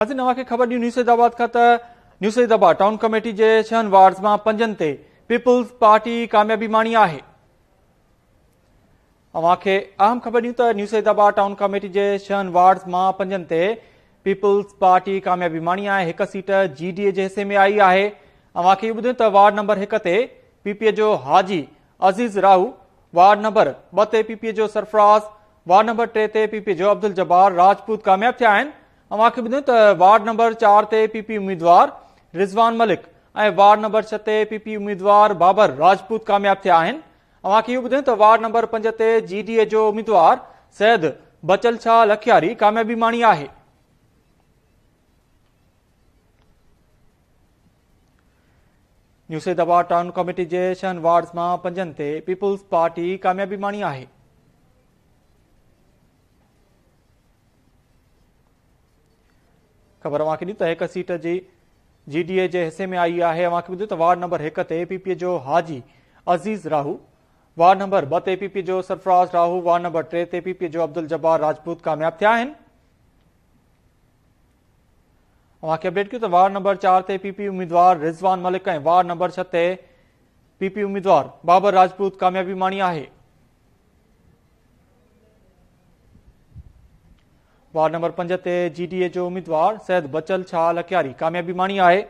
नवाखे ख़बर ॾियूं न्यूज़ हैदराबाद खां त न्यूज़ हैदराबाद टाउन कमेटी जे 6 वार्ड्स मां 5 ते पीपल्स पार्टी कामयाबी माणी आहे। अवांखे अहम ख़बर ॾियूं त न्यूज़ हैदराबाद टाउन कमेटी जे 6 वार्ड्स मां 5 ते पीपल्स पार्टी कामयाबी माणी आहे। हिक सीट GDA जे हिस्से में आई आहे। अवांखे इहो ॿुधायूं त वार्ड नंबर 1 ते PPA जो हाजी अज़ीज़ राहू, वार्ड नंबर 2 ते PPA जो सरफराज, वार्ड नंबर 3 ते PPA जो अब्दुल जब्बार राजपूत कामयाब थिया आहिनि। अवांखे ॿुधायूं त वार्ड नंबर 4 ते PP उम्मीदवार रिज़वान मलिक ऐं वार्ड नंबर 6 ते PP उम्मीदवार बाबर राजपूत कामयाब थिया आहिनि। अवांखे इहो ॿुधायूं त वार्ड नंबर 5 ते GDA जो उम्मीदवार सैयद बचल शाह लखियारी कामयाबी माणी आहे। न्यूज़ हैदराबाद टाउन कमेटी जे 6 वार्ड्स मां 5 ते पीपल्स पार्टी कामयाबी माणी आहे। ख़बर अवांखे ॾियूं त हिक सीट जी GDA जे हिस्से में आई आहे। अवांखे ॿुधायूं त वार्ड नंबर 1 ते PPA जो हाजी अज़ीज़ राहू, वार्ड नंबर 2 ते PPA जो सरफराज राहू, वार्ड नंबर 3 ते PPA जो अब्दुल जब्बार राजपूत कामयाब थिया आहिनि। अवांखे अपडेट कयूं त वार्ड नंबर 4 ते PP उम्मीदवार रिज़वान मलिक ऐं वार्ड नंबर 6 ते PP उम्मीदवार बाबर राजपूत कामयाबी माणी आहे। वार्ड नंबर 5 ते GDA जो उम्मीदवार सैयद बचल शाह लखियारी कामयाबी माणी आहे।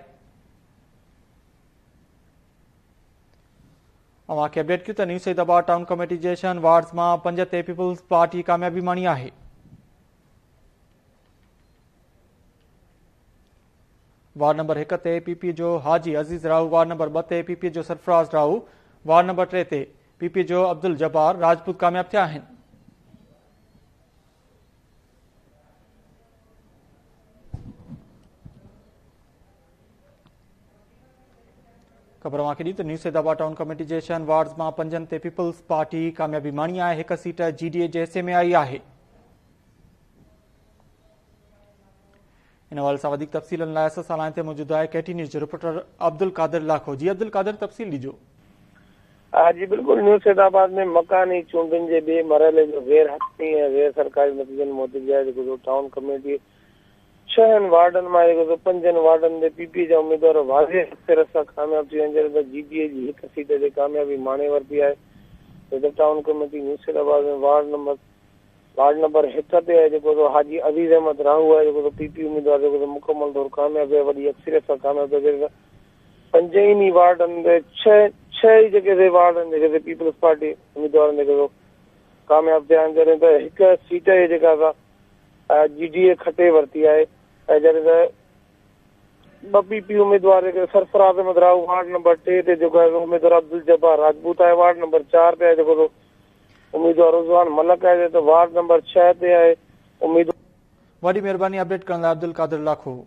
अवांखे अपडेट कयूं त न्यूज़ हैदराबाद टाउन कमेटी जे 6 वार्ड्स मां 5 ते पीपल्स पार्टी कामयाबी माणी आहे। वार्ड नंबर 1 ते PPA जो हाजी अज़ीज़ राहू, वार्ड नंबर 2 ते PPA जो सरफराज राहू, वार्ड नंबर 3 ते PPA जो अब्दुल जब्बार राजपूत कामयाब थिया आहिनि। ख़बर अवांखे ॾियूं त न्यूज़ हैदराबाद टाउन कमेटी जे 6 वार्ड्स मां 5 ते पीपल्स पार्टी कामयाबी माणी आहे। हिक सीट GDA जे हिस्से में आई आहे। इन हवाले सां वधीक तफ़सीलनि लाइ असां सां लाइन ते मौजूदु आहे KT न्यूज़ जो रिपोर्टर अब्दुल कादिर लाखो। जी अब्दुल कादिर, तफ़सील ॾिजो। जी बिल्कुल, न्यूज़ हैदराबाद में मकानी चूंडनि जे ॿिए मरहले जो गैर हक़ी ऐं गैर सरकारी नतीजनि मूजिबि जेको टाउन कमेटी 6 वार्डनि मां 5 वार्डनि ते PP जा उम्मीदवार वाज़े अक्सर सां कामयाब थी विया आहिनि। GDA जी हिक सीट ते कामयाबी माणे वरिती आहे। टाउन कमेटी न्यूज़ हैदराबाद में वार्ड नंबर 1 ते जेको हाजी अज़ीज़ अहमद राहू आहे, जेको PP उम्मीदवार जेको मुकमल तौर कामयाब आहे, वॾी अक्सरियत सां कामयाब आहे। 5 ई वार्डनि ते 6 जेके वार्ड आहिनि जेके पीपल्स पार्टी उम्मीदवारनि जेको कामयाब थिया आहिनि, जॾहिं त हिक सीट जेका GDA खटे वरिती आहे। ऐं जॾहिं त 2 PP उम्मीदवार जेके सरफराज अहमद राहू, वार्ड नंबर 3 ते जेको आहे उम्मीदवार अब्दुल जब्बार राजपूत आहे, वार्ड नंबर 4 ते आहे जेको उम्मीदवार रिज़वान मलिक आहे, त वार्ड नंबर 6 ते आहे उम्मीदवार। वॾी महिरबानी अपडेट करण लाइ अब्दुल कादिर लाखो।